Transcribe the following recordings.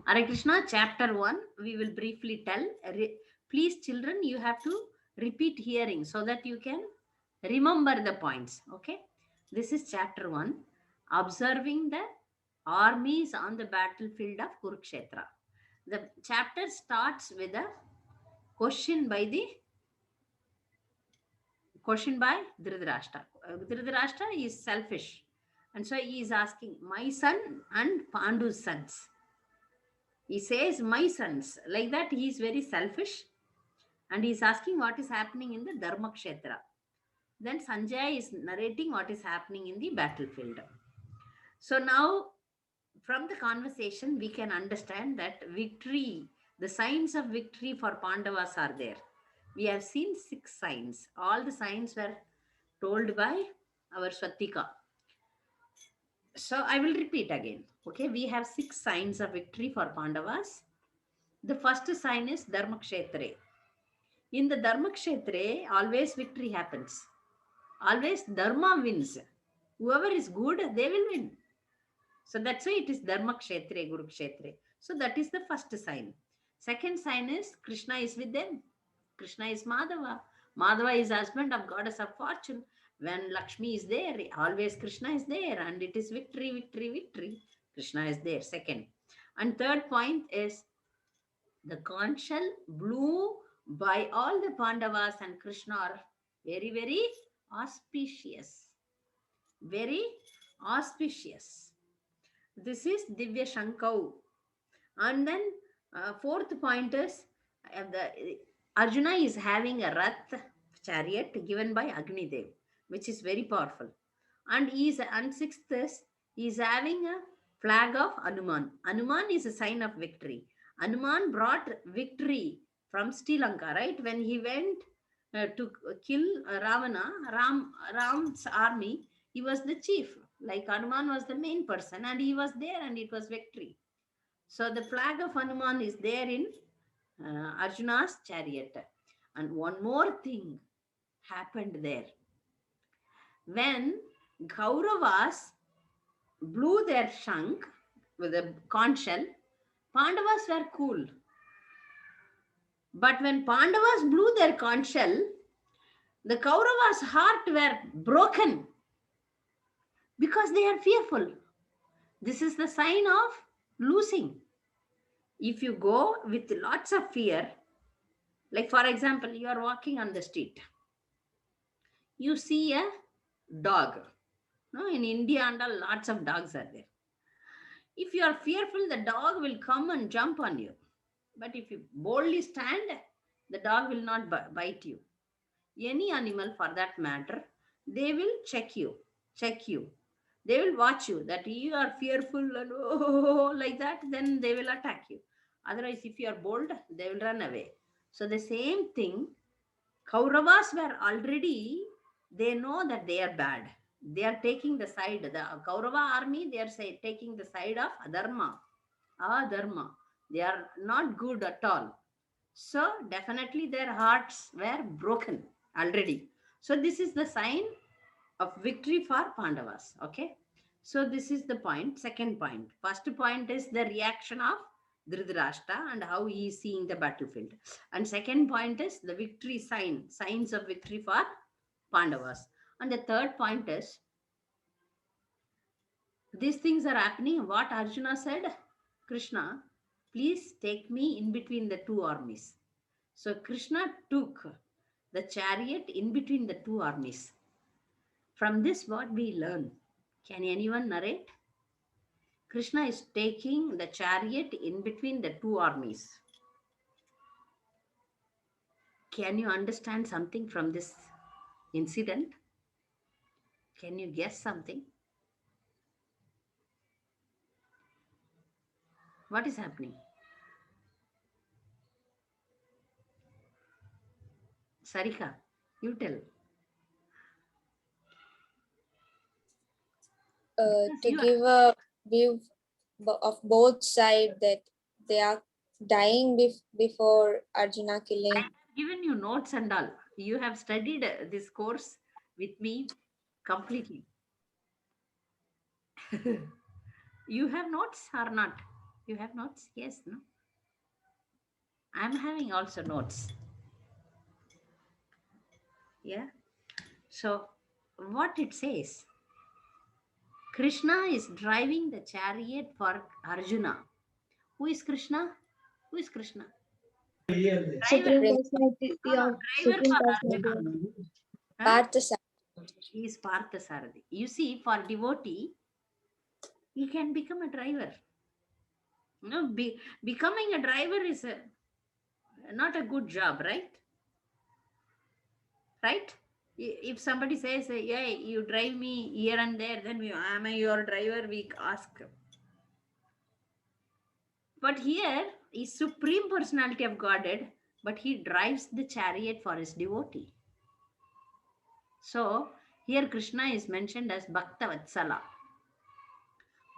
Hare Krishna, chapter 1, we will briefly tell. Please, children, you have to repeat hearing so that you can remember the points. Okay. This is chapter 1, observing the armies on the battlefield of Kurukshetra. The chapter starts with a question by the question by Dhritarashtra. Dhritarashtra is selfish, and so he is asking, my son and Pandu's sons. He says, my sons. Like that, he is very selfish, and he is asking what is happening in the Dharma Kshetra. Then Sanjay is narrating what is happening in the battlefield. So now, from the conversation, we can understand that victory, the signs of victory for Pandavas are there. We have seen 6 signs. All the signs were told by our Swatika. So I will repeat again. Okay, we have 6 signs of victory for Pandavas. The first sign is Dharma Kshetre. In the Dharma Kshetre, always victory happens. Always Dharma wins. Whoever is good, they will win. So that's why it is Dharma Kshetre, Guru Kshetre. So that is the first sign. Second sign is Krishna is with them. Krishna is Madhava. Madhava is husband of goddess of fortune. When Lakshmi is there, always Krishna is there, and it is victory, victory, victory. Krishna is there. Second. And third point is the conch shell blew by all the Pandavas and Krishna are very, very auspicious. Very auspicious. This is Divya Shankau. And then fourth point is the Arjuna is having a Rath chariot given by Agni Dev, which is very powerful. And sixth is he is having a flag of Anuman. Anuman is a sign of victory. Anuman brought victory from Sri Lanka, right? When he went to kill Ravana, Ram's army, he was the chief. Like Anuman was the main person, and he was there, and it was victory. So the flag of Hanuman is there in Arjuna's chariot. And one more thing happened there. When Kauravas blew their shank with a conch shell, Pandavas were cool. But when Pandavas blew their conch shell, the Kauravas' heart were broken because they are fearful. This is the sign of losing. If you go with lots of fear, like for example, you are walking on the street, you see a dog. No, in India, and lots of dogs are there. If you are fearful, the dog will come and jump on you. But if you boldly stand, the dog will not bite you. Any animal for that matter, they will check you. They will watch you that you are fearful and oh, like that, then they will attack you. Otherwise, if you are bold, they will run away. So the same thing, Kauravas were already, they know that they are bad. They are taking the side, the Kaurava army, they are taking the side of Adharma. Adharma. They are not good at all. So definitely their hearts were broken already. So this is the sign of victory for Pandavas. Okay. So this is the point. Second point. First point is the reaction of Dhritarashtra and how he is seeing the battlefield. And second point is the victory signs of victory for Pandavas. And the third point is these things are happening. What Arjuna said, Krishna, please take me in between the two armies. So Krishna took the chariot in between the two armies. From this, what we learn? Can anyone narrate? Krishna is taking the chariot in between the two armies. Can you understand something from this incident? Can you guess something? What is happening? Sarika, you tell. Because To you give a view of both sides, that they are dying before Arjuna I killing. have given you notes and all. You have studied this course with me completely. You have notes or not? You have notes? Yes, no? I'm having also notes. Yeah. So, what it says, Krishna is driving the chariot for Arjuna. Who is Krishna? Who is Krishna? Driver. Supreme Prince Personality No, no, of driver Supreme for Personality Arjuna. of Huh? Partha. He is Parthasarathi. You see, for devotee, he can become a driver. Becoming a driver is not a good job, right? Right? If somebody says, yeah, you drive me here and there, then am I your driver? We ask. But here is Supreme Personality of Godhead, but he drives the chariot for his devotee. So here Krishna is mentioned as Bhakta Vatsala.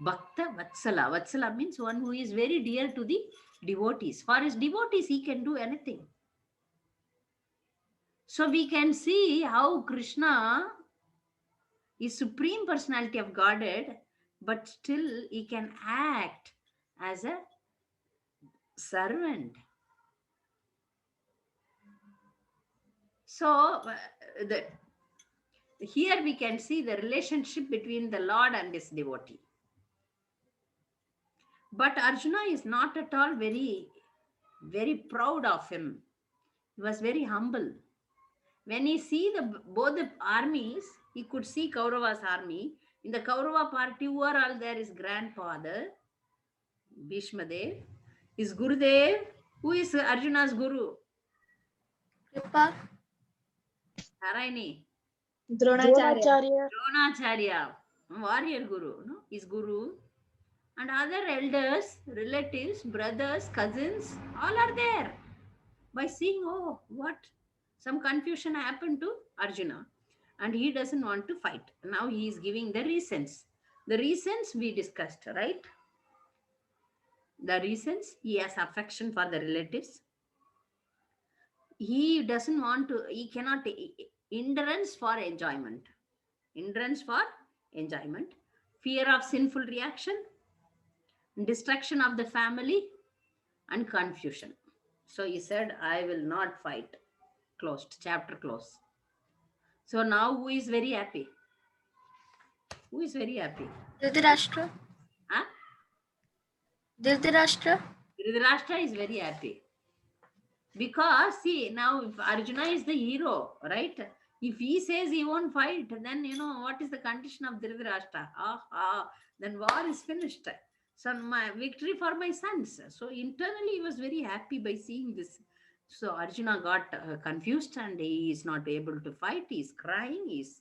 Bhakta Vatsala. Vatsala means one who is very dear to the devotees. For his devotees, he can do anything. So we can see how Krishna is Supreme Personality of Godhead, but still he can act as a servant. So here we can see the relationship between the Lord and his devotee. But Arjuna is not at all very, very proud of him. He was very humble. When he see both the armies, he could see Kaurava's army. In the Kaurava party, who are all there? His grandfather, Bhishmadev, his Gurudev. Who is Arjuna's Guru? Kripa, Narayani. Dronacharya, Dronacharya, warrior Guru, no? His Guru. And other elders, relatives, brothers, cousins, all are there. By seeing, oh, what? Some confusion happened to Arjuna. And he doesn't want to fight. Now he is giving the reasons. The reasons we discussed, right? The reasons: he has affection for the relatives. He doesn't want to, he cannot, hindrance for enjoyment. Hindrance for enjoyment. Fear of sinful reaction, destruction of the family, and confusion. So he said, I will not fight. Closed. Chapter closed. So now who is very happy? Who is very happy? Dhritarashtra, Huh? Dhritarashtra, Dhritarashtra is very happy. Because see, now if Arjuna is the hero, right? If he says he won't fight, then what is the condition of Dhritarashtra? Then war is finished. So my victory for my sons. So internally he was very happy by seeing this. So Arjuna got confused and he is not able to fight. He is crying. He is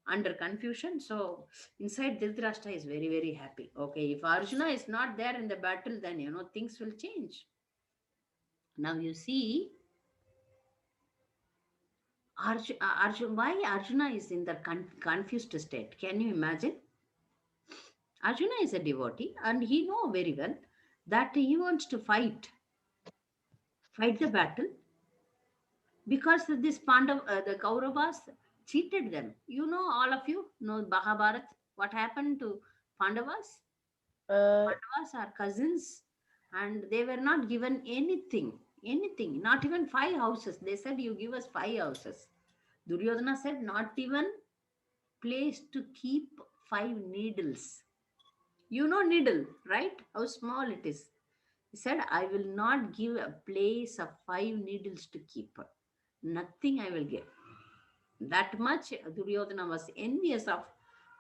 under confusion. So inside Dhritarashtra is very, very happy. Okay, if Arjuna is not there in the battle, then things will change. Now you see, why Arjuna is in the confused state? Can you imagine? Arjuna is a devotee and he know very well that he wants to fight the battle, because this the Kauravas cheated them. All of you know Mahabharat. What happened to Pandavas? Pandavas are cousins and they were not given anything, not even 5 houses. They said, you give us 5 houses. Duryodhana said, not even place to keep 5 needles. Needle, right? How small it is. He said, I will not give a place of 5 needles to keep. Nothing I will give. That much Duryodhana was envious of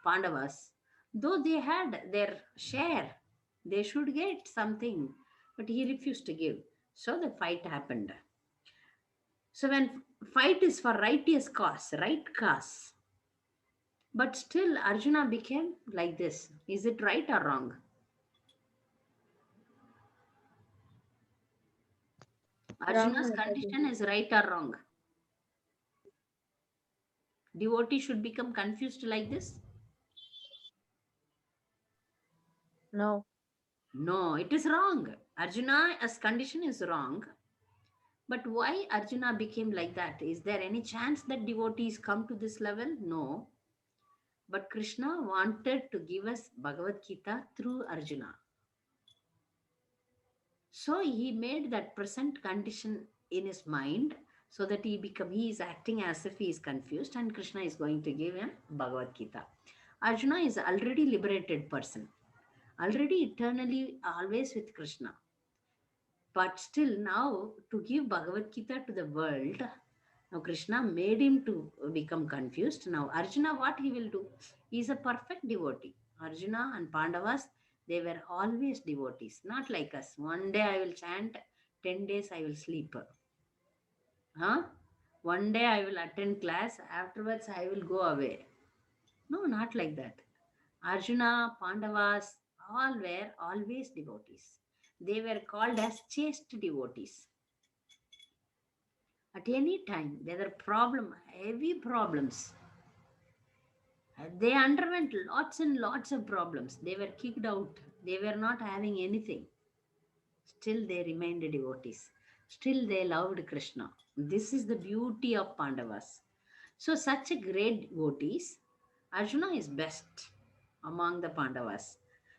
Pandavas. Though they had their share, they should get something, but he refused to give. So the fight happened. So when fight is for righteous cause, right cause, but still Arjuna became like this. Is it right or wrong? Arjuna's Wrong, condition is right or wrong? Devotee should become confused like this? no. No, it is wrong. Arjuna's condition is wrong. But why Arjuna became like that? Is there any chance that devotees come to this level? No. But Krishna wanted to give us Bhagavad Gita through Arjuna. So he made that present condition in his mind so that he is acting as if he is confused, and Krishna is going to give him Bhagavad Gita. Arjuna is already liberated person, already eternally always with Krishna. But still now to give Bhagavad Gita to the world, now Krishna made him to become confused. Now Arjuna, what he will do? He is a perfect devotee. Arjuna and Pandavas, they were always devotees, not like us. One day I will chant, 10 days I will sleep. Huh? One day I will attend class, afterwards I will go away. No, not like that. Arjuna, Pandavas, all were always devotees. They were called as chaste devotees. At any time, there were heavy problems. They underwent lots and lots of problems. They were kicked out. They were not having anything. Still, they remained devotees. Still, they loved Krishna. This is the beauty of Pandavas. So, such a great devotees, Arjuna is best among the Pandavas.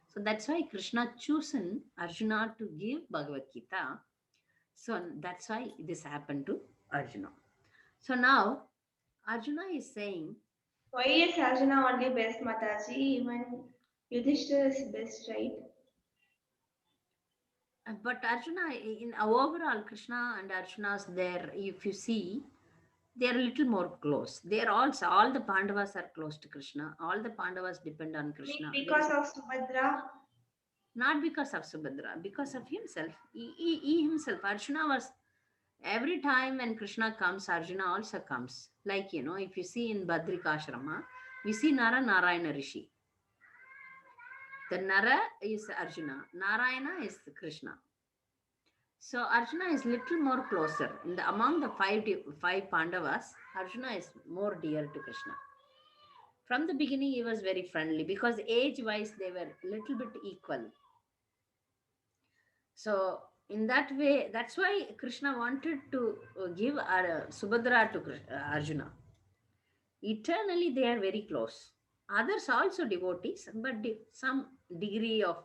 So that's why Krishna chosen Arjuna to give Bhagavad Gita. So that's why this happened to Arjuna. So now Arjuna is saying, Why is Arjuna only best, Mataji? Even Yudhishthira is best, right? but Arjuna, in overall, Krishna and Arjuna's there, if you see, they are a little more close. They are also, all the Pandavas are close to Krishna. All the Pandavas depend on Krishna. Because of Subhadra. Not because of Subhadra, because of himself. He himself, Arjuna was, every time when Krishna comes, Arjuna also comes. Like, if you see in Badrikashrama, we see Nara Narayana Rishi. The Nara is Arjuna, Narayana is Krishna. So Arjuna is little more closer. Among the five Pandavas, Arjuna is more dear to Krishna. From the beginning, he was very friendly because age-wise, they were little bit equal. So in that way, that's why Krishna wanted to give Subhadra to Arjuna. Eternally, they are very close. Others also devotees, but some degree of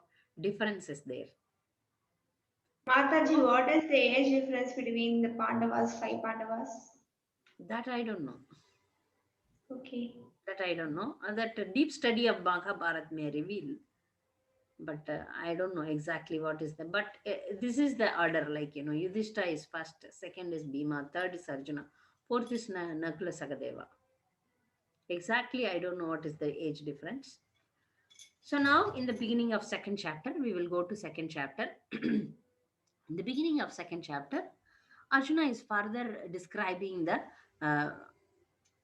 difference is there. Mataji, what is the age difference between the Pandavas, 5 Pandavas? That I don't know. Okay. That I don't know. That deep study of Mahabharata may reveal. But I don't know exactly what is the. But this is the order, like, Yudhishthira is first, second is Bhima, third is Arjuna, fourth is Nakula Sakadeva. Exactly, I don't know what is the age difference. So now in the beginning of second chapter, we will go to second chapter. In the beginning of second chapter, Arjuna is further describing the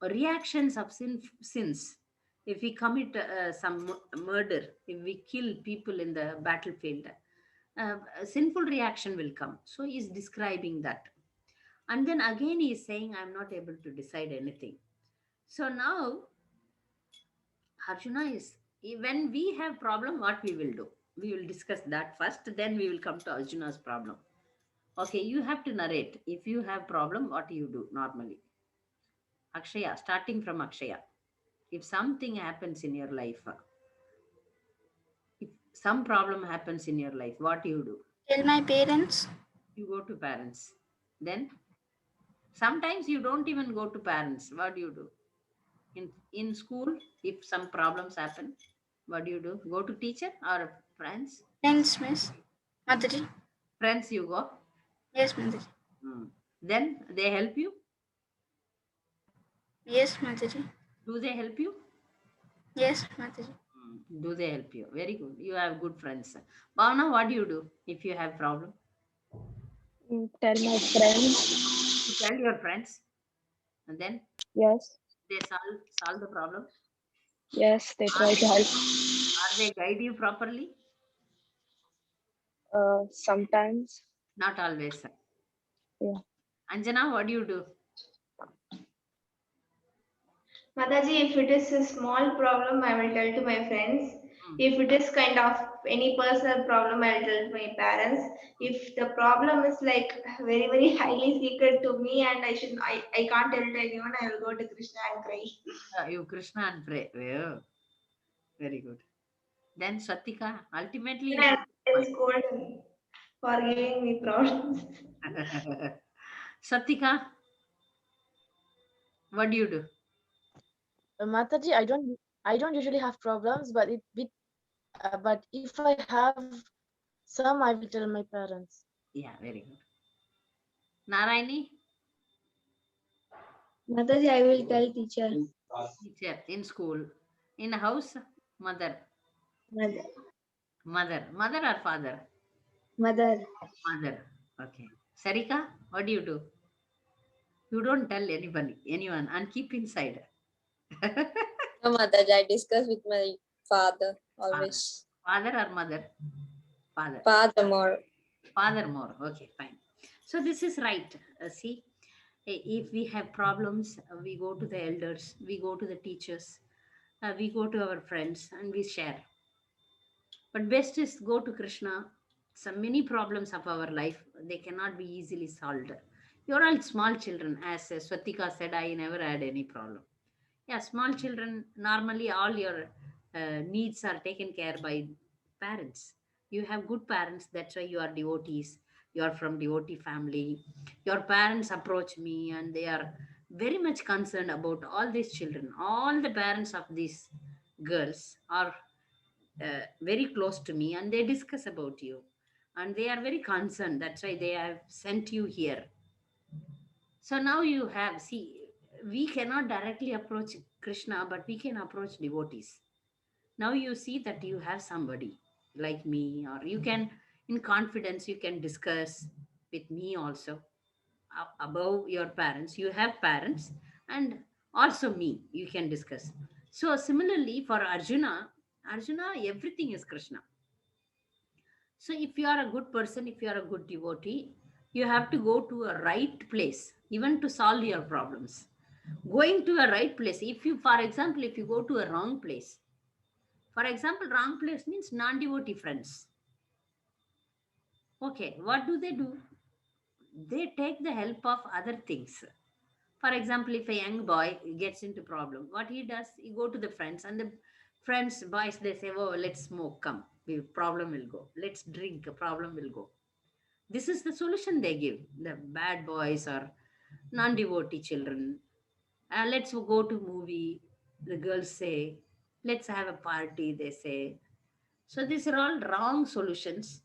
reactions of sins. If we commit some murder, if we kill people in the battlefield, a sinful reaction will come. So he is describing that. And then again he is saying, I'm not able to decide anything. So now Arjuna is, when we have problem, what we will do? We will discuss that first, then we will come to Arjuna's problem. Okay, you have to narrate. If you have problem, what do you do normally? Akshaya, starting from Akshaya. If something happens in your life, if some problem happens in your life, what do you do? Tell my parents. You go to parents. Then sometimes you don't even go to parents. What do you do? In school, if some problems happen, what do you do? Go to teacher or friends? Friends, miss. Mataji. Friends you go. Yes, Mataji. Then they help you? Yes, Mataji. Do they help you? Yes, Mataji. Do they help you? Very good. You have good friends. Bhavna, what do you do if you have problem? Tell my friends. You tell your friends, and then Yes. they solve the problem. Yes, they try to help. Are they guide you properly? Sometimes. Not always. Yeah. Anjana, what do you do? Mataji, if it is a small problem, I will tell to my friends. If it is kind of any personal problem, I will tell to my parents. If the problem is like very, very highly secret to me and I can't tell to anyone, I will go to Krishna and cry. You Krishna and pray. Well, very good. Then Satika, ultimately Then I will scold him. for giving me problems. Satika, what do you do? Mataji, I don't usually have problems, but but if I have some, I will tell my parents. Yeah, very good. Narayani, Mataji, I will tell teacher. teacher in school. In house, mother. Mother. Mother or father? Mother. Mother. Okay. Sarika, what do you do? You don't tell anyone, and keep inside. No, Mataji, I discuss with my father always. Father or mother? Father. Father more. Father more. Okay, fine. So this is right. See, if we have problems, we go to the elders, we go to the teachers, we go to our friends, and we share. But best is go to Krishna. Some many problems of our life, they cannot be easily solved. You're all small children. As Swatika said, I never had any problem. Yeah, small children, normally all your needs are taken care by parents. You have good parents, that's why you are devotees. You are from devotee family. Your parents approach me and they are very much concerned about all these children. All the parents of these girls are very close to me and they discuss about you. And they are very concerned. That's why they have sent you here. So now you have, see, we cannot directly approach Krishna, but we can approach devotees. Now you see that you have somebody like me, or you can, in confidence, you can discuss with me also above your parents. You have parents, and also me, you can discuss. So, similarly, for Arjuna, everything is Krishna. So, if you are a good person, if you are a good devotee, you have to go to a right place, even to solve your problems. Going to a right place, if you, for example, if you go to a wrong place, for example, wrong place means non devotee friends. Okay, what do? They take the help of other things. For example, if a young boy gets into problem, what he does, he go to the friends, and the friends, boys, they say, oh, let's smoke, come, problem will go. Let's drink, a problem will go. This is the solution they give. The bad boys or non-devotee children. Let's go to movie. The girls say, let's have a party, they say. So these are all wrong solutions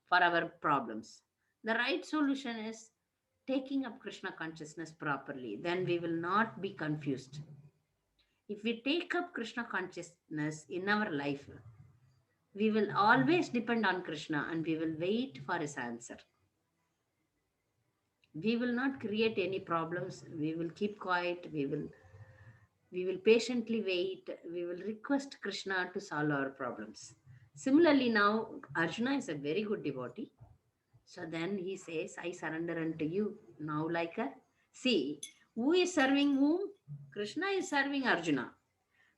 for our problems. The right solution is taking up Krishna consciousness properly. Then we will not be confused. If we take up Krishna consciousness in our life, we will always depend on Krishna and we will wait for his answer. We will not create any problems. We will keep quiet. We will patiently wait. We will request Krishna to solve our problems. Similarly, now Arjuna is a very good devotee. So then he says, I surrender unto you. Now, like a, see, who is serving whom? Krishna is serving Arjuna.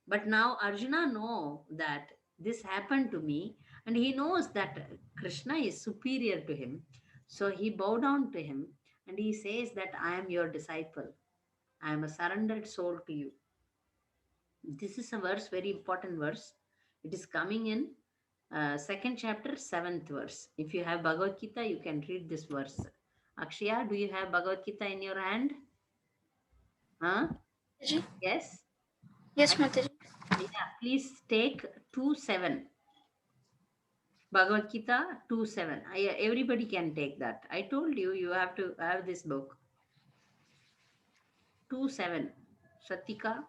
But now Arjuna know that this happened to me, and he knows that Krishna is superior to him. So he bowed down to him and he says that I am your disciple. I am a surrendered soul to you. This is a verse, very important verse. It is coming in second chapter, seventh verse. If you have Bhagavad Gita, you can read this verse. Akshaya, do you have Bhagavad Gita in your hand? Huh? Mataji. Yes? Yes, Mataji. Yeah, please take 2:7. Bhagavad Gita 2:7. Everybody can take that. I told you, you have to have this book. 2:7. Satika?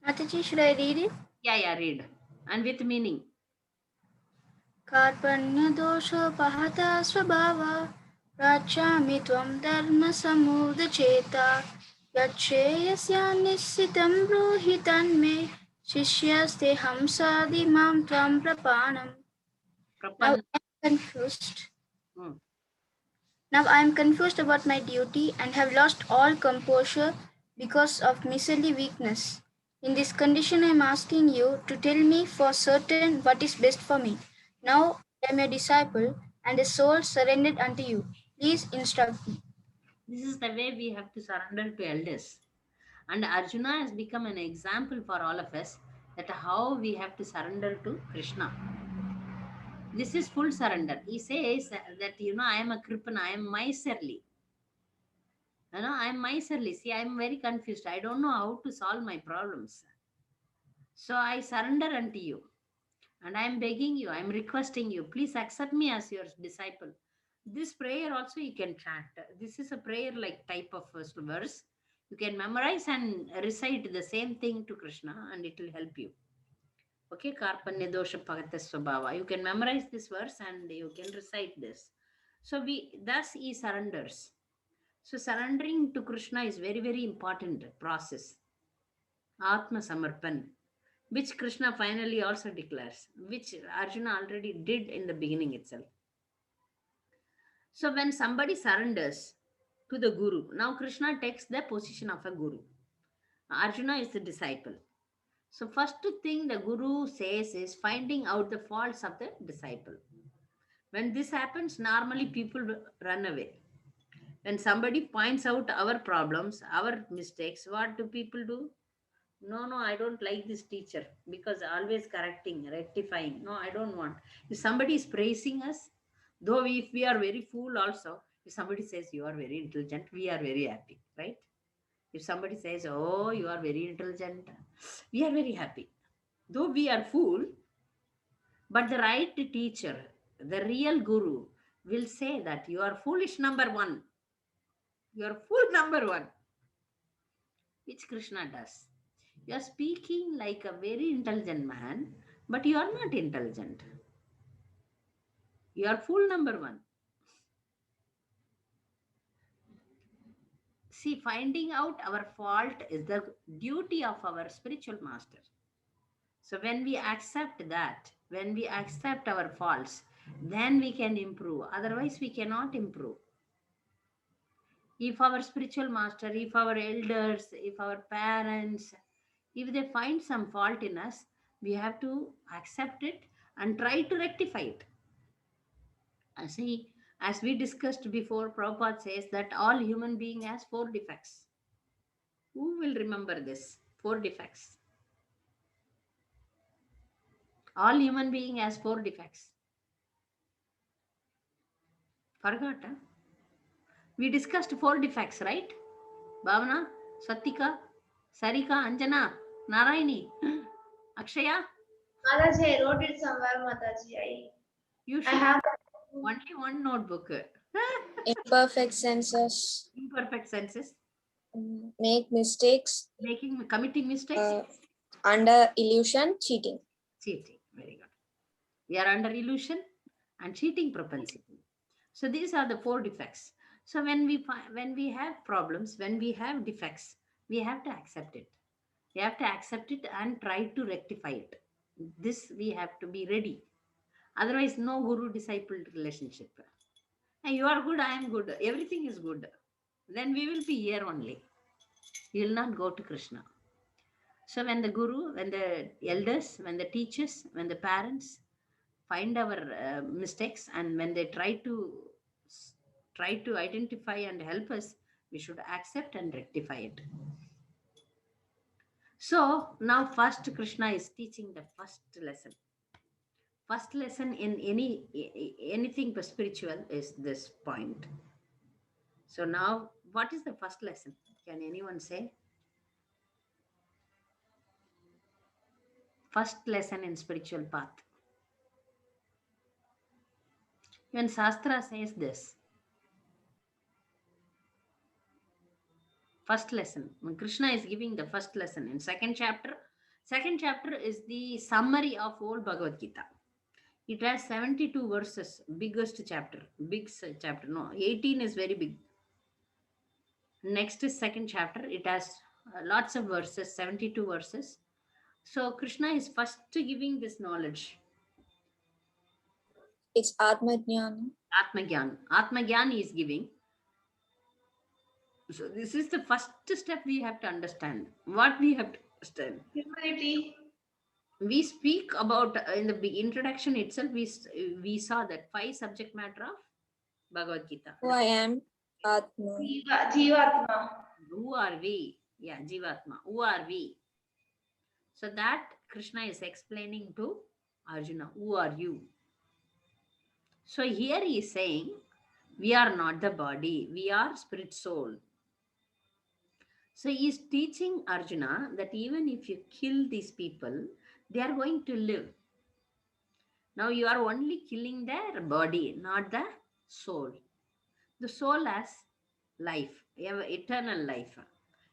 Mataji, should I read it? Yeah, read. And with meaning. कार्पण्यदोषोपहता स्वभावा प्राच्यामि त्वं धर्मसमुदचेता यच्छ्रेयस्या निश्चितं ब्रूहि तन्मे शिष्यस्तेऽहं साधिमां त्वं प्रपन्नम्. Now Prapan. I am confused. Hmm. Now I am confused about my duty and have lost all composure because of miserly weakness. In this condition, I am asking you to tell me for certain what is best for me. Now I am your disciple and a soul surrendered unto you. Please instruct me. This is the way we have to surrender to elders. And Arjuna has become an example for all of us that how we have to surrender to Krishna. This is full surrender. He says that, I am a Kripan, I am miserly. I am miserly. See, I am very confused. I don't know how to solve my problems. So I surrender unto you. And I am begging you, I am requesting you, please accept me as your disciple. This prayer also you can chant. This is a prayer like type of first verse. You can memorize and recite the same thing to Krishna and it will help you. Okay, Karpanya dosha pagata swabhava. You can memorize this verse and you can recite this. So thus he surrenders. So surrendering to Krishna is very, very important process. Atma Samarpan, which Krishna finally also declares, which Arjuna already did in the beginning itself. So when somebody surrenders to the Guru, now Krishna takes the position of a Guru. Arjuna is the disciple. So first thing the Guru says is finding out the faults of the disciple. When this happens, normally people run away. When somebody points out our problems, our mistakes, what do people do? No, I don't like this teacher because always correcting, rectifying. No, I don't want. If somebody is praising us, though if we are very fool also, if somebody says you are very intelligent, we are very happy, right? If somebody says, oh, you are very intelligent, we are very happy. Though we are fool, but the right teacher, the real guru, will say that you are foolish number one. You are fool number one, which Krishna does. You are speaking like a very intelligent man, but you are not intelligent. You are fool number one. See, finding out our fault is the duty of our spiritual master. So when we accept that, when we accept our faults, then we can improve. Otherwise, we cannot improve. If our spiritual master, if our elders, if our parents, if they find some fault in us, we have to accept it and try to rectify it. See, as we discussed before, Prabhupada says that all human being has 4 defects. Who will remember this? 4 defects. All human being has 4 defects. Forgot, huh? We discussed 4 defects, right? Bhavana, Satika, Sarika, Anjana, Narayani, Akshaya. Mataji, I wrote it somewhere, Mataji. You I should have only one notebook. Imperfect senses, Imperfect senses, make mistakes, committing mistakes, under illusion, cheating. cheating. Very good. We are under illusion and cheating propensity. So these are the 4 defects. So when we have problems, when we have defects, we have to accept it. We have to accept it and try to rectify it. This we have to be ready. Otherwise, no guru disciple relationship. And you are good, I am good. Everything is good. Then we will be here only. We will not go to Krishna. So when the guru, when the elders, when the teachers, when the parents find our mistakes, and when they try to identify and help us, we should accept and rectify it. So now first Krishna is teaching the first lesson. First lesson in anything spiritual is this point. So now what is the first lesson? Can anyone say? First lesson in spiritual path. Even Shastra says this. First lesson. When Krishna is giving the first lesson in second chapter is the summary of whole Bhagavad Gita. It has 72 verses, biggest chapter, no, 18 is very big. Next is second chapter. It has lots of verses, 72 verses. So Krishna is first giving this knowledge. It's Atma Jnana. Atma Jnana is giving. So this is the first step we have to understand. What we have to understand? humility. We speak about, in the introduction itself, we saw that 5 subject matter of Bhagavad Gita. Who I am, Atma. Jivatma. Who are we? Yeah, Jivatma. Who are we? So that Krishna is explaining to Arjuna. Who are you? So here he is saying, we are not the body, we are spirit soul. So he is teaching Arjuna that even if you kill these people, they are going to live. Now you are only killing their body, not the soul. The soul has life, you have eternal life.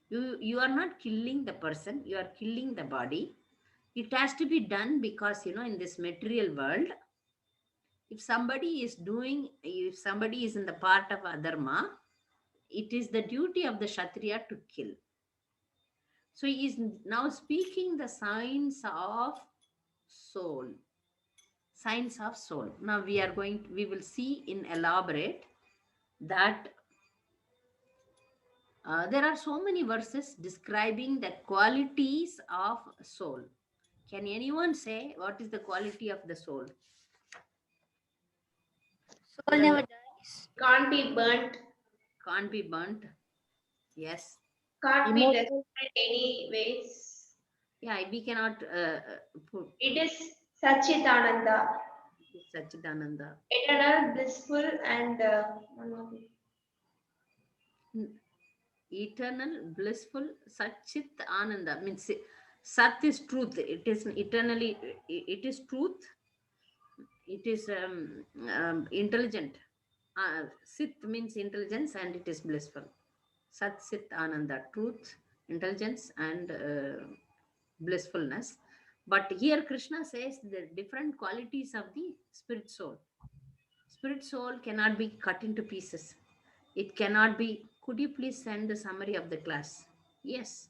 You are not killing the person, you are killing the body. It has to be done because, in this material world, if somebody is in the part of adharma, it is the duty of the Kshatriya to kill. So he is now speaking the science of soul. Science of soul. Now we will see in elaborate that there are so many verses describing the qualities of soul. Can anyone say what is the quality of the soul? Soul never dies. Can't be burnt, Can't be burnt. Yes. can't be Immortal. destroyed any ways. Yeah, we cannot put It is Satchitananda, Satchidananda. eternal, blissful, and one more thing. Eternal, blissful, Satchit Ananda. Means Sat is truth. It is eternally, it is truth. It is intelligent. Sit means intelligence and it is blissful. Sat Sit Ananda, truth, intelligence, and blissfulness. But here Krishna says the different qualities of the spirit soul. Spirit soul cannot be cut into pieces. It cannot be. Could you please send the summary of the class? Yes.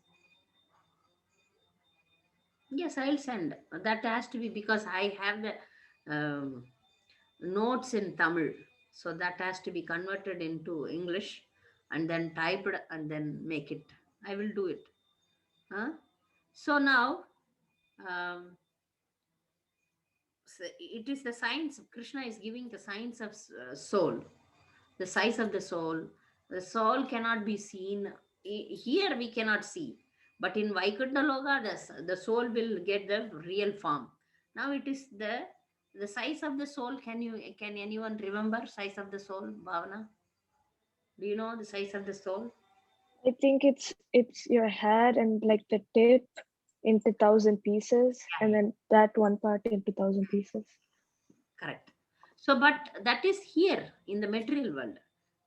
Yes, I'll send. That has to be because I have the notes in Tamil. So that has to be converted into English and then typed and then make it. I will do it. Huh? So now, so it is the science. Krishna is giving the science of soul, the size of the soul. The soul cannot be seen. Here we cannot see. But in Vaikuntha Loka, the soul will get the real form. Now it is the size of the soul. Can anyone remember size of the soul, Bhavana? Do you know the size of the soul? I think it's your head and like the tip into 1,000 pieces, and then that one part into 1,000 pieces. Correct. So, but that is here in the material world.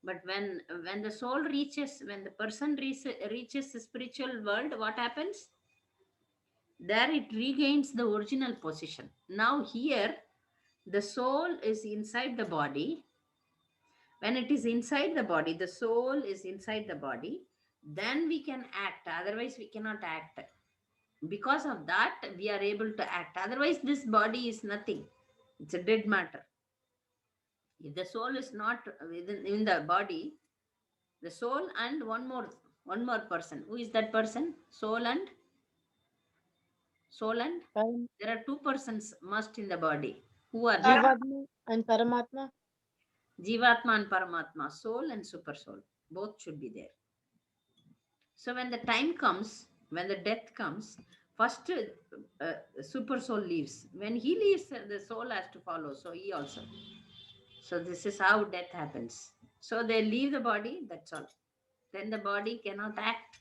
But when the soul reaches, when the person reaches the spiritual world, what happens? There it regains the original position. Now here, the soul is inside the body. When it is inside the body, the soul is inside the body, then we can act. Otherwise, we cannot act. Because of that, we are able to act. Otherwise, this body is nothing. It's a dead matter. If the soul is not in the body, the soul and one more person. Who is that person? Soul and there are two persons must in the body. Who are they? Jivatma and Paramatma. Jivatma and Paramatma, soul and super soul, both should be there. So when the time comes, when the death comes, first super soul leaves. When he leaves, the soul has to follow. So he also. So this is how death happens. So they leave the body, that's all. Then the body cannot act.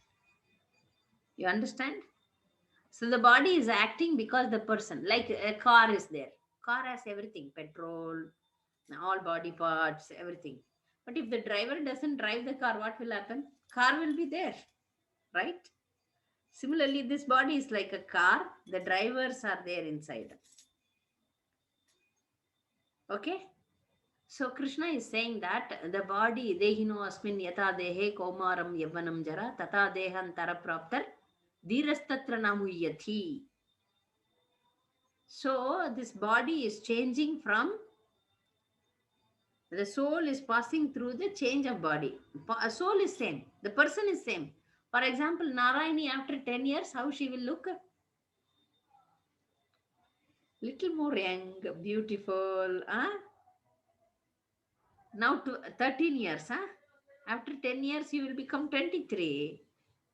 You understand? So the body is acting because the person, like a car is there. Car has everything, petrol, all body parts, everything. But if the driver doesn't drive the car, what will happen? Car will be there, right? Similarly, this body is like a car. The drivers are there inside. Okay? So Krishna is saying that the body, dehino asmin yata dehe komaram yavanam jara tata dehantara praptar dhirastatra namuyati. So this body is changing from, the soul is passing through the change of body. Soul is same. The person is same. For example, Narayani after 10 years, how she will look? Little more young, beautiful. Huh? Now to 13 years. Huh? After 10 years, you will become 23.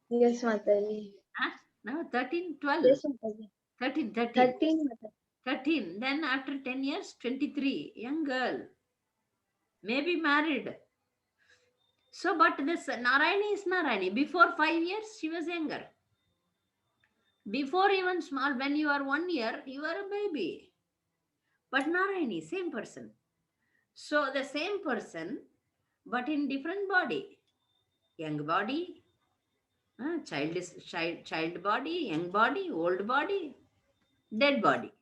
Yes, Mataji. Huh? Now 13, 12. Yes, Mataji. 13. 13, Mataji. 13. Then after 10 years, 23. Young girl. maybe married. So, but this Narayani is Narayani. Before 5 years, she was younger. Before even small, when you are 1 year, you are a baby. But Narayani, same person. So the same person, but in different body. Young body, child body, young body, old body, dead body.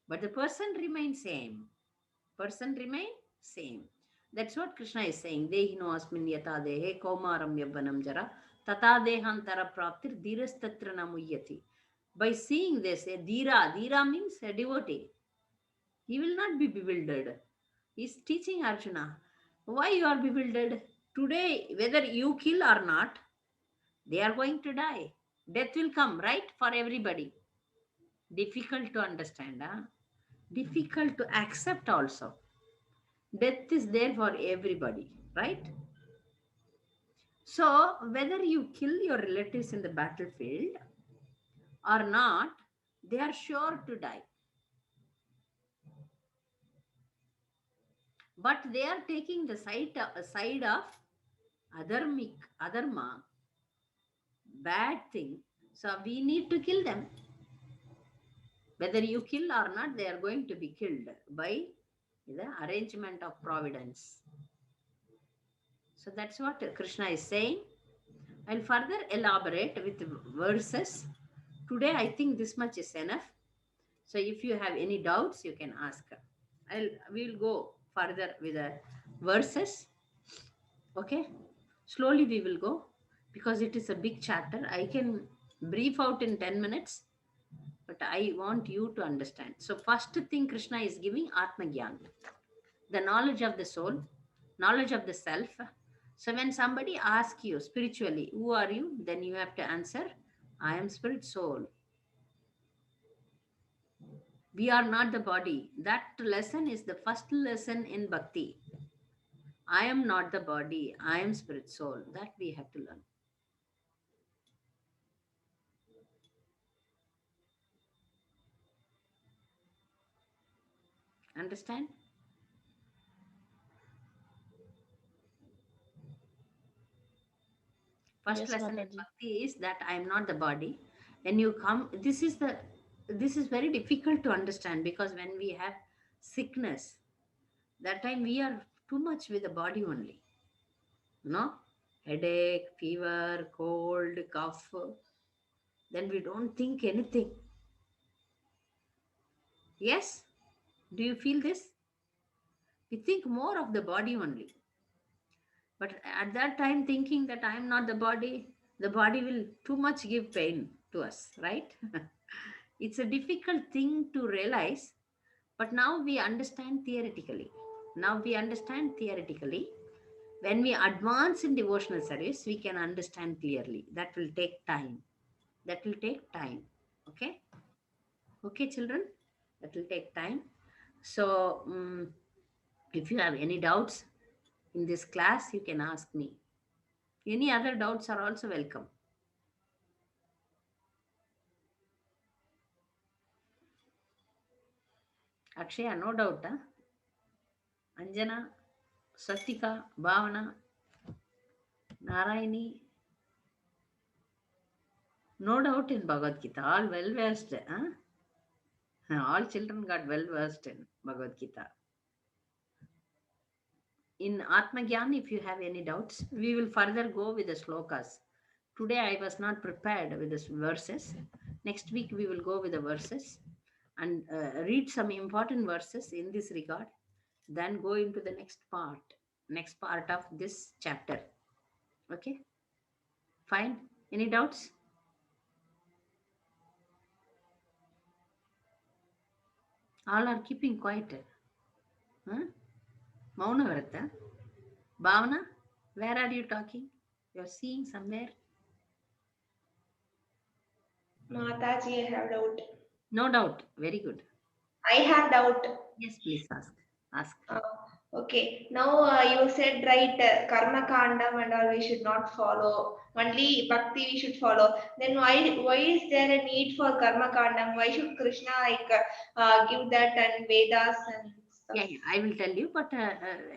But the person remains same. Person remain same. That's what Krishna is saying. Dehino asmin yata dehe kaumaram yabbanam jara tata dehantara praptir dhirastatra namuyati. By seeing this, a dhira means a devotee. He will not be bewildered. He is teaching Arjuna. Why you are bewildered? Today, whether you kill or not, they are going to die. Death will come, right? For everybody. Difficult to understand, huh? Difficult to accept also. Death is there for everybody, right? So, whether you kill your relatives in the battlefield or not, they are sure to die. But they are taking the side of adharma, bad thing. So we need to kill them. Whether you kill or not, they are going to be killed by the arrangement of providence. So that's what Krishna is saying. I'll further elaborate with verses. Today, I think this much is enough. So if you have any doubts, you can ask. We will go further with the verses. Okay? Slowly we will go because it is a big chapter. I can brief out in 10 minutes, but I want you to understand. So first thing Krishna is giving Atma Gyan, the knowledge of the soul, knowledge of the self. So when somebody asks you spiritually, who are you? Then you have to answer, I am spirit soul. We are not the body. That lesson is the first lesson in Bhakti. I am not the body. I am spirit soul. That we have to learn. Understand? First Yes, lesson in Mataji. Bhakti is that I am not the body. When you come, this is very difficult to understand because when we have sickness, that time we are too much with the body only. No? Headache, fever, cold, cough. Then we don't think anything. Yes? Do you feel this? We think more of the body only. But at that time, thinking that I am not the body will too much give pain to us, right? It's a difficult thing to realize, but now we understand theoretically. When we advance in devotional service, we can understand clearly. That will take time. Okay? Okay, children? That will take time. So, if you have any doubts in this class, you can ask me. Any other doubts are also welcome. Akshaya, no doubt. Huh? Anjana, Satika, Bhavana, Narayani. No doubt in Bhagavad Gita. All well versed. Huh? All children got well versed in Bhagavad Gita. In Atma Gyan, if you have any doubts, we will further go with the slokas. Today I was not prepared with the verses. Next week we will go with the verses and read some important verses in this regard. Then go into the next part of this chapter. Okay? Fine. Any doubts? All are keeping quiet. Huh? Mauna Vrata. Bhavana, where are you talking? You're seeing somewhere? Mataji, I have doubt. No doubt. Very good. I have doubt. Yes, please ask. Okay. Now you said right, karma kandam and all we should not follow. Only bhakti we should follow. Then why is there a need for karma kandam? Why should Krishna give that and Vedas and stuff. Yeah, I will tell you. But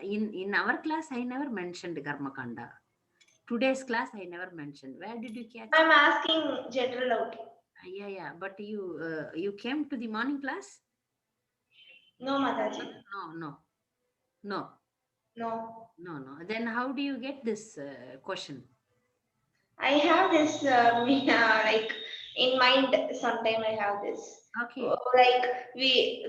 in our class, I never mentioned Karma Kanda. Today's class, I never mentioned. Where did you catch? I'm asking general out. Yeah. But you came to the morning class? No, Mataji. No. No. Then how do you get this question? I have this like in mind. Sometime I have this. Okay. Like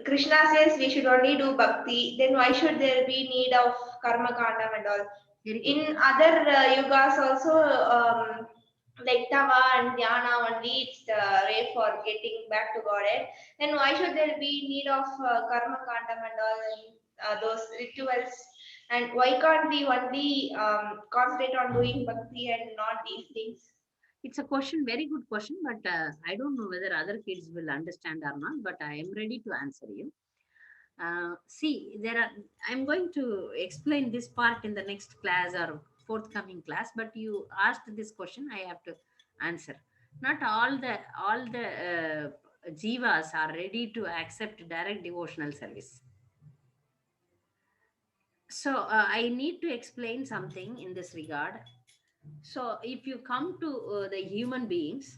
Krishna says we should only do bhakti. Then why should there be need of karma kandam and all? Very good. In other yugas also, like tava and dhyana only it's the way for getting back to Godhead. Then why should there be need of karma kandam and all those rituals? And why can't we only concentrate on doing bhakti and not these things? It's a question, very good question, but I don't know whether other kids will understand or not, but I am ready to answer you. See, I'm going to explain this part in the next class or forthcoming class, but you asked this question, I have to answer. Not all the jivas are ready to accept direct devotional service. So I need to explain something in this regard. So if you come to the human beings,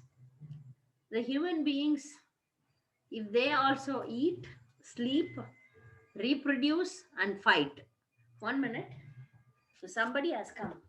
if they also eat, sleep, reproduce, and fight. 1 minute. So somebody has come.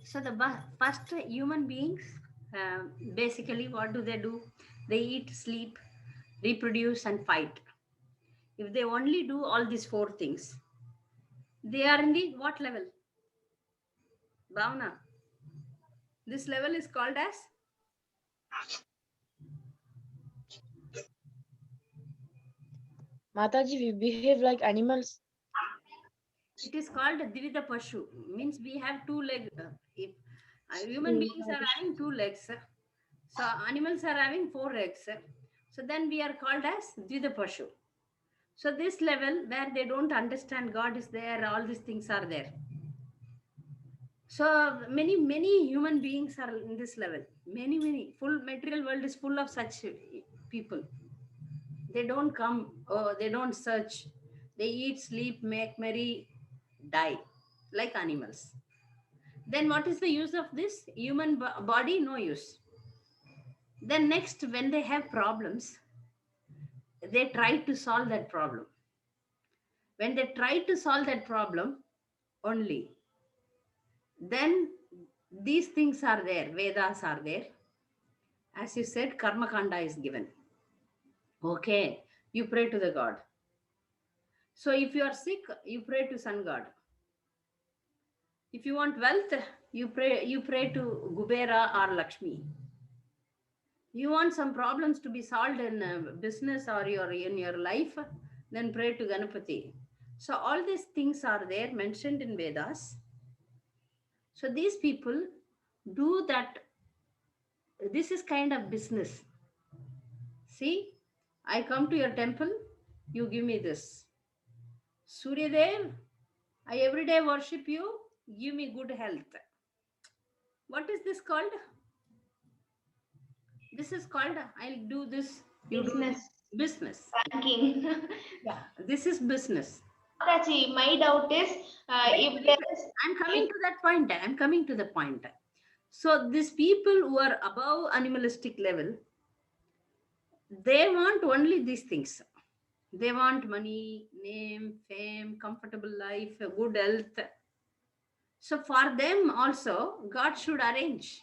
So the first human beings, basically, what do? They eat, sleep, reproduce, and fight. If they only do all these 4 things, they are in the what level? Bhavna. This level is called as? Mataji, we behave like animals. It is called Dvida Pashu. Means we have 2 legs. If human beings are having 2 legs, so animals are having 4 legs. So then we are called as Dvida Pashu. So this level where they don't understand God is there, all these things are there. So many human beings are in this level. Many full material world is full of such people. They don't come, they don't search. They eat, sleep, make merry, die like animals. Then what is the use of this human body? No use. Then next, when they have problems, they try to solve that problem. When they try to solve that problem only, then these things are there, Vedas are there. As you said, Karma Kanda is given. Okay, you pray to the God. So if you are sick, you pray to Sun God. If you want wealth, you pray to Gubera or Lakshmi. You want some problems to be solved in business or in your life, then pray to Ganapati. So all these things are there mentioned in Vedas. So these people do that. This is kind of business. See, I come to your temple, you give me this. Suryadev, I every day worship you, give me good health. What is this called? This is called, I'll do this. You Business. do business. Banking. Yeah, this is business. Mataji, my doubt is if there is. I'm coming to that point. So these people who are above animalistic level, they want only these things. They want money, name, fame, comfortable life, good health. So for them also, God should arrange.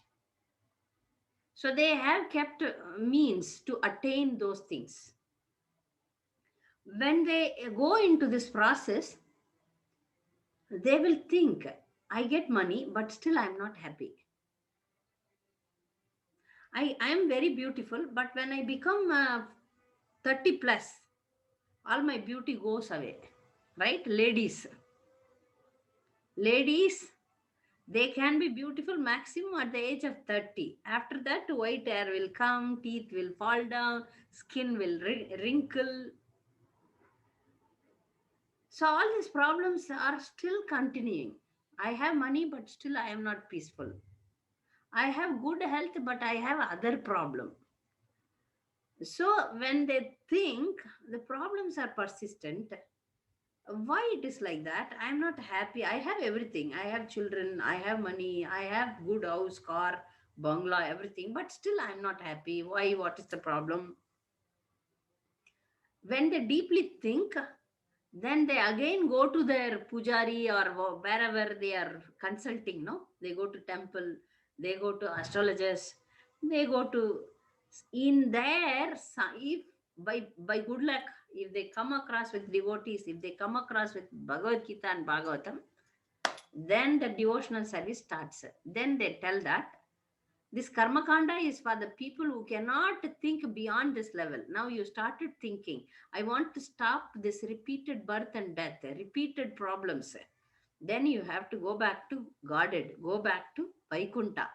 So they have kept means to attain those things. When they go into this process, they will think, I get money, but still I'm not happy. I am very beautiful, but when I become 30 plus, all my beauty goes away. Right? Ladies, they can be beautiful maximum at the age of 30. After that, white hair will come, teeth will fall down, skin will wrinkle. So all these problems are still continuing. I have money, but still I am not peaceful. I have good health, but I have other problem. So when they think the problems are persistent, why it is like that? I'm not happy. I have everything. I have children, I have money, I have good house, car, bungalow, everything, but still I'm not happy. Why? What is the problem? When they deeply think, then they again go to their pujari or wherever they are consulting. No, they go to temple, they go to astrologers, they go to in there. If by good luck, if they come across with devotees, if they come across with Bhagavad Gita and Bhagavatam, then the devotional service starts. Then they tell that this karma kanda is for the people who cannot think beyond this level. Now you started thinking, I want to stop this repeated birth and death, repeated problems. Then you have to go back to Godhead, go back to Vaikunta.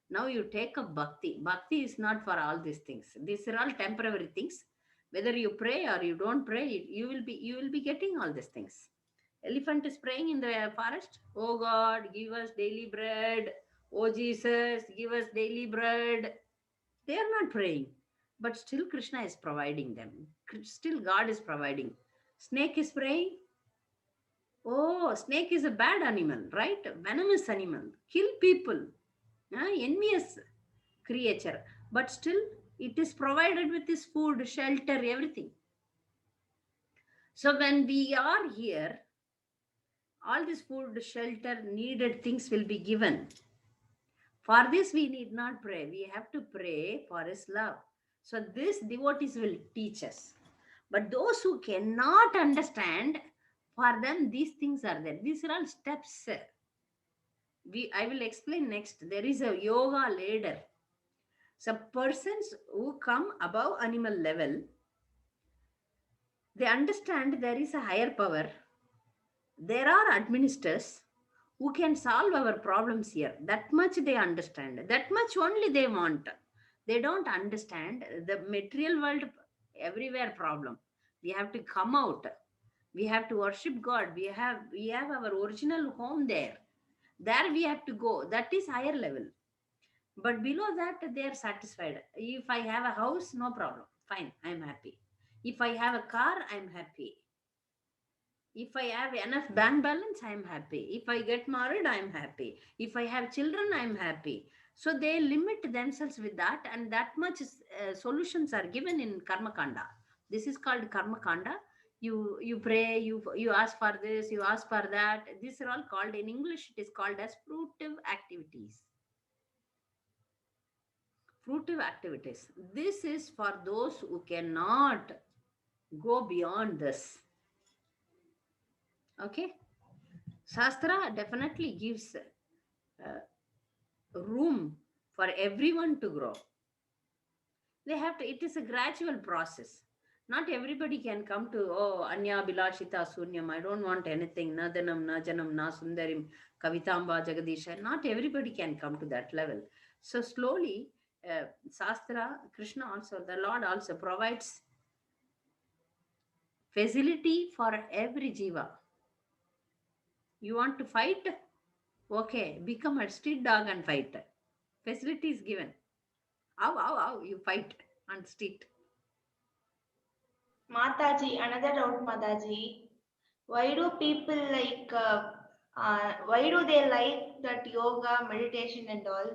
Now you take up bhakti. Bhakti is not for all these things. These are all temporary things. Whether you pray or you don't pray, you will be getting all these things. Elephant is praying in the forest. Oh God, give us daily bread. Oh Jesus, give us daily bread. They are not praying, but still Krishna is providing them. Still God is providing. Snake is praying. Oh, snake is a bad animal, right? Venomous animal. Kill people. Envious creature. But still, it is provided with this food, shelter, everything. So when we are here, all this food, shelter, needed things will be given. For this, we need not pray. We have to pray for His love. So this devotees will teach us. But those who cannot understand, for them these things are there. These are all steps. I will explain next. There is a yoga ladder. So persons who come above animal level, they understand there is a higher power. There are administrators who can solve our problems here. That much they understand. That much only they want. They don't understand the material world everywhere problem. We have to come out. We have to worship God. We have our original home there. There we have to go. That is higher level. But below that, they are satisfied. If I have a house, no problem. Fine, I'm happy. If I have a car, I'm happy. If I have enough bank balance, I'm happy. If I get married, I'm happy. If I have children, I'm happy. So they limit themselves with that, and that much solutions are given in Karma Kanda. This is called Karma Kanda. You pray, you ask for this, you ask for that. These are all called in English. It is called as fruitive activities. Fruitive activities. This is for those who cannot go beyond this. Okay. Shastra definitely gives room for everyone to grow. They have to, it is a gradual process. Not everybody can come to, oh, Anya Bilashita Sunyam, I don't want anything, Nadanam, Najanam, Na Sundarim, Kavitamba, Jagadisha. Not everybody can come to that level. So slowly, Shastra, Krishna also, the Lord also provides facility for every jiva. You want to fight? Okay, become a street dog and fight. Facility is given. Ow, you fight on street. Mataji, another doubt, Mataji. Why do people why do they like that yoga, meditation and all?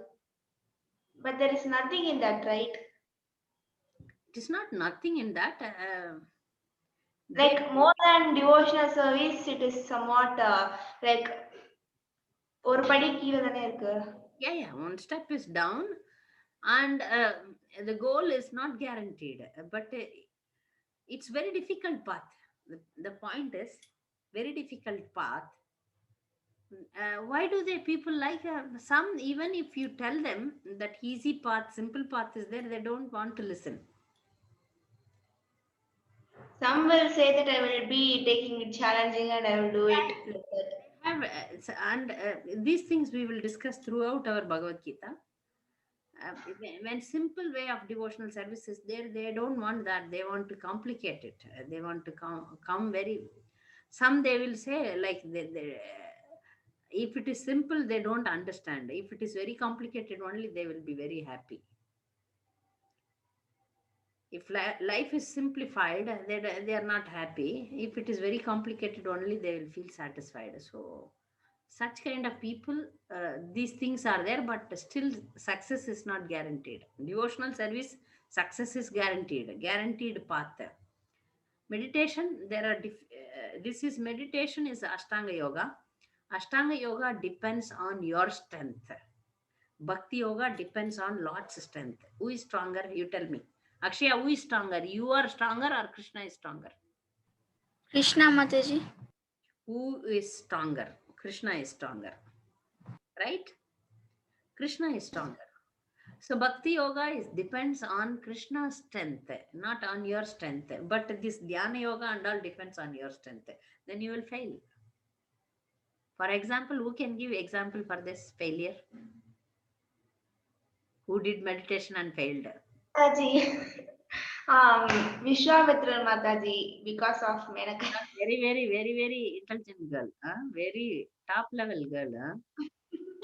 But there is nothing in that, right? It is not nothing in that. Like They- more than devotional service, it is somewhat like ஒரு படி கீழ தானே இருக்கு. yeah, one step is down, and the goal is not guaranteed, but it's very difficult path. The point is very difficult path. Why do they people like some, even if you tell them that easy path, simple path is there, they don't want to listen. Some will say that I will be taking it challenging and I will do it like that. Have, and these things we will discuss throughout our Bhagavad Gita. When simple way of devotional service is there, they don't want that. They want to complicate it. They want to come very. Some they will say like if it is simple, they don't understand. If it is very complicated, only they will be very happy. If life is simplified, they are not happy. If it is very complicated, only they will feel satisfied. So such kind of people, these things are there, but still success is not guaranteed. Devotional service, success is guaranteed path. Meditation, there are this is meditation is Ashtanga Yoga. Ashtanga Yoga depends on your strength. Bhakti Yoga depends on Lord's strength. Who is stronger? You tell me. Akshaya, who is stronger? You are stronger or Krishna is stronger? Krishna Mataji. Who is stronger? Krishna is stronger. Right? Krishna is stronger. So Bhakti Yoga depends on Krishna's strength, not on your strength. But this Dhyana Yoga and all depends on your strength. Then you will fail. For example, who can give example for this failure? Who did meditation and failed? Mataji, Vishwamitra Mataji, because of Menaka. Very intelligent girl. Very top level girl.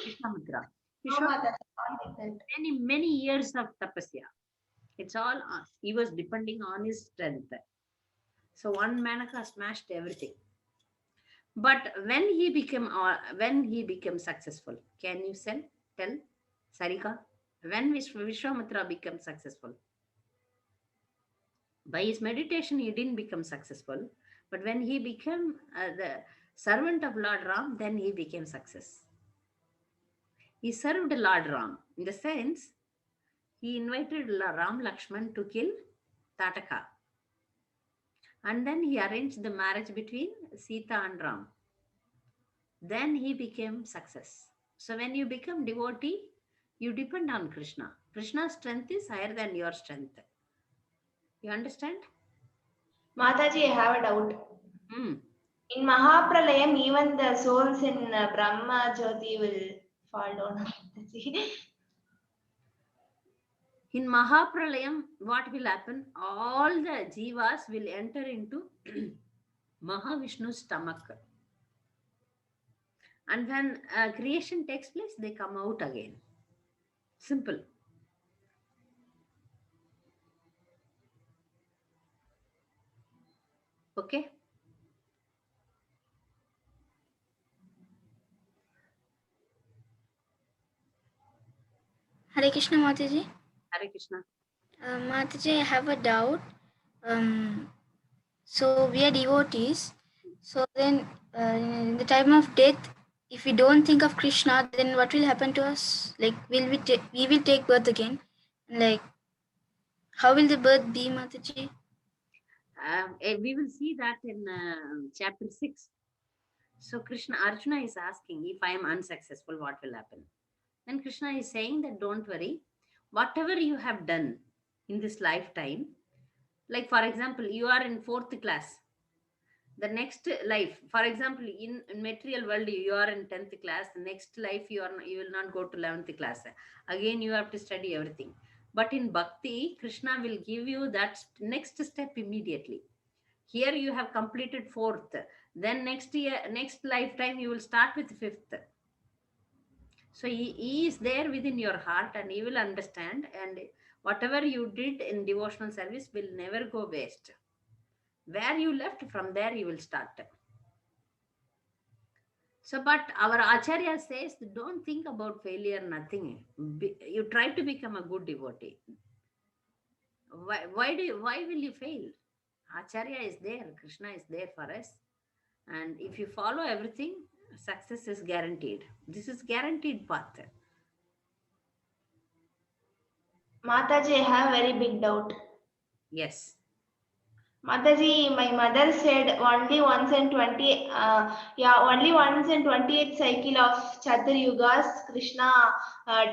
Vishwamitra. No, Mataji, not like that. Many years of tapasya. It's all he was depending on his strength. So one Manaka smashed everything. But when he became successful, can you tell Sarika? When Vishwamitra became successful? By his meditation, he didn't become successful. But when he became the servant of Lord Ram, then he became success. He served Lord Ram. In the sense, he invited Ram Lakshman to kill Tataka. And then he arranged the marriage between Sita and Ram. Then he became success. So when you become devotee, you depend on Krishna. Krishna's strength is higher than your strength. You understand? Mataji, I have a doubt. Hmm. In Mahapralayam, even the souls in Brahma Jyoti will fall down. Mataji. In Mahapralayam, what will happen? All the jivas will enter into Mahavishnu's stomach. And when creation takes place, they come out again. Simple. Okay? Hare Krishna Mataji. Hare Krishna. Mataji, I have a doubt. So we are devotees. So then, in the time of death, if we don't think of Krishna, then what will happen to us? Like, we will take birth again? Like, how will the birth be, Mataji? We will see that in chapter 6. So Arjuna is asking, if I am unsuccessful, what will happen? Then Krishna is saying that don't worry, whatever you have done in this lifetime, like for example, you are in 4th class. The next life, for example, in material world, you are in 10th class. The next life, you will not go to 11th class. Again, you have to study everything. But in bhakti, Krishna will give you that next step immediately. Here you have completed 4th. Then next lifetime, you will start with 5th. So he is there within your heart and he will understand. And whatever you did in devotional service will never go waste. Where you left, from there you will start. So, but our Acharya says, don't think about failure, nothing. You try to become a good devotee. Why will you fail? Acharya is there, Krishna is there for us. And if you follow everything, success is guaranteed. This is guaranteed path. Mataji, I have a very big doubt. Yes. Mataji, my mother said only once in 20, only once in 28th cycle of Chatur Yugas, Krishna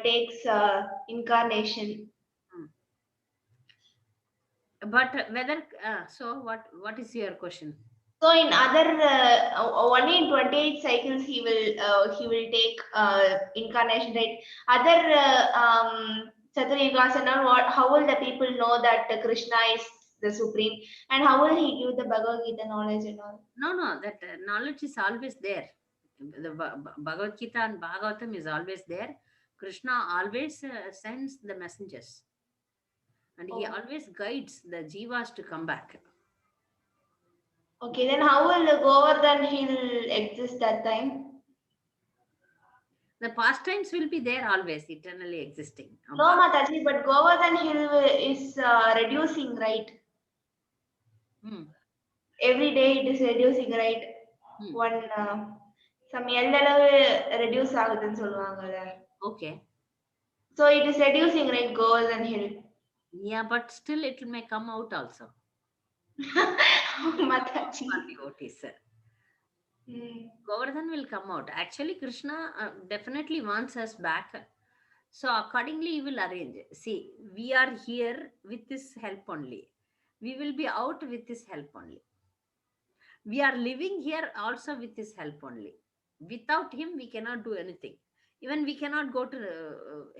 takes incarnation. But whether, so what is your question? So in other, only in 28 cycles he will take incarnation, right? Other Chatur Yugas and all, how will the people know that Krishna is the supreme, and how will he give the Bhagavad Gita knowledge and all? No, that knowledge is always there. The Bhagavad Gita and Bhagavatam is always there. Krishna always sends the messengers. And he Oh. always guides the jivas to come back. Okay, then how will the Govardhan Hill exist that time? The pastimes will be there always, eternally existing. No, Mataji, but Govardhan Hill is reducing, right? Hmm. Every day it is reducing, right? Hmm. One some எல்லளவு reduce ஆகுதுன்னு சொல்லுவாங்கல்ல. Okay. So it is reducing, right? Govardhan Hill. Yeah, but still it may come out also. Mataji. Devotees. Govardhan will come out. Actually, Krishna definitely wants us back. So accordingly, he will arrange. See, we are here with his help only. We will be out with his help only. We are living here also with his help only. Without him, we cannot do anything. Even we cannot go to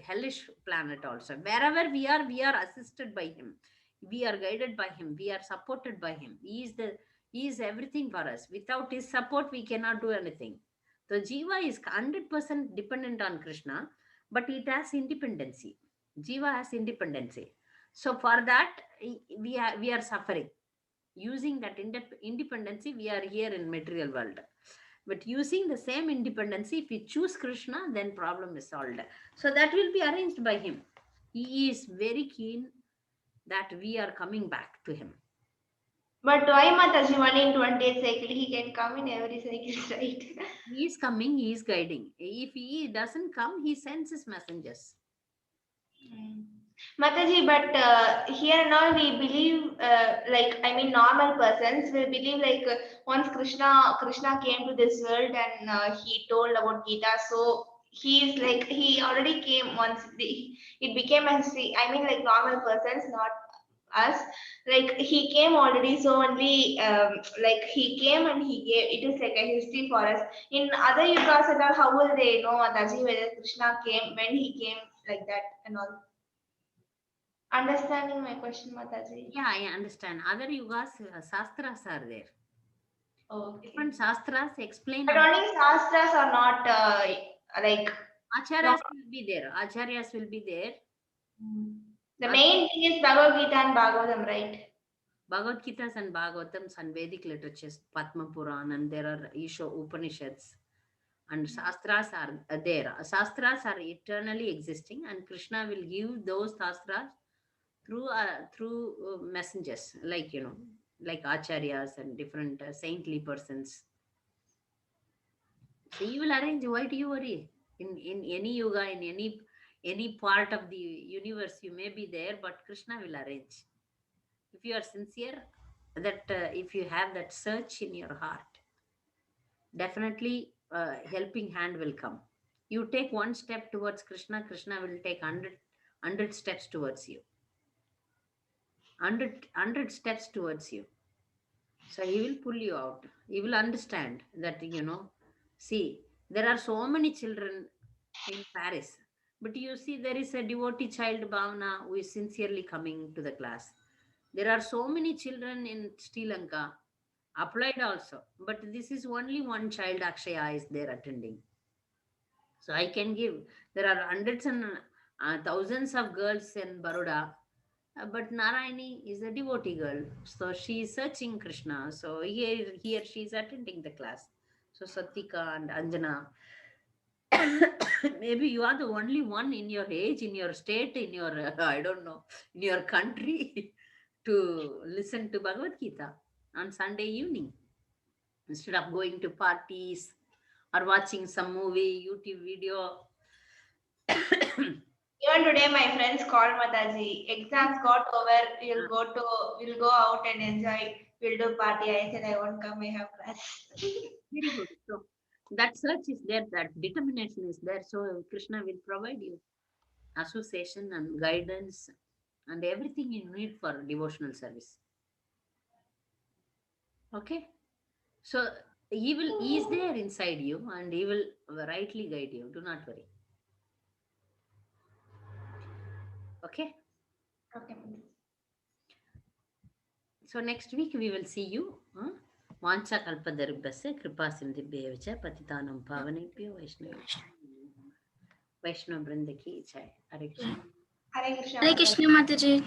hellish planet also. Wherever we are assisted by him. We are guided by him. We are supported by him. He is everything for us. Without his support, we cannot do anything. The jiva is 100% dependent on Krishna, but it has independency. Jiva has independency. So for that, we are suffering. Using that independency, we are here in material world. But using the same independency, if we choose Krishna, then problem is solved. So that will be arranged by him. He is very keen that we are coming back to him. But why Mataji only in 20th cycle? He can come in every cycle, right? He is coming, he is guiding. If he doesn't come, he sends his messengers. Mataji, but here now we believe, normal persons will believe once Krishna came to this world and he told about Gita, so he is like he already came once. It became a history. Normal persons, not us. Like he came already, so only he came and he gave. It is like a history for us. In other yugas and all, how will they know, Mataji, whether Krishna came, when he came, like that and all? Understanding my question, Mataji? Yeah, I understand. Other yugas, shastras are there. Okay. Different shastras explain. But only shastras are not Acharyas will be there. Acharyas will be there. The main thing is Bhagavad Gita and Bhagavatam, right? Bhagavad Gitas and Bhagavatams and Vedic literatures, Padma Puran, and there are Isha Upanishads. And Shastras are there. Shastras are eternally existing, and Krishna will give those Shastras through messengers, like Acharyas and different saintly persons. So he will arrange. Why do you worry? In any yoga, in any part of the universe, you may be there, but Krishna will arrange. If you are sincere, that if you have that search in your heart, definitely helping hand will come. You take one step towards Krishna, Krishna will take 100 steps towards you. 100 steps towards you. So he will pull you out. He will understand that, see, there are so many children in Paris, but you see there is a devotee child, Bhavana, who is sincerely coming to the class. There are so many children in Sri Lanka, applied also, but this is only one child, Akshaya, is there attending. So I can give, there are hundreds and thousands of girls in Baroda, but Narayani is a devotee girl, so she is searching Krishna. So here she is attending the class. So Satika and Anjana, maybe you are the only one in your age, in your state, in your, I don't know, in your country to listen to Bhagavad Gita on Sunday evening instead of going to parties or watching some movie, YouTube video. Even today, my friends called Mataji. Exams got over. We'll go out and enjoy. We'll do party. I said I won't come. I have class. Very good. So that search is there, that determination is there. So Krishna will provide you association and guidance and everything you need for devotional service. Okay. So he is there inside you and he will rightly guide you. Do not worry. Okay. Okay. So next week we will see you. Vancha kalpadarubhasya kripa sindhibhyev cha patitanam pavanebhyo Vaishnava Vrinda ki jai. Hare Krishna. Hare Krishna. Hare Mataji. Krishna Mataji.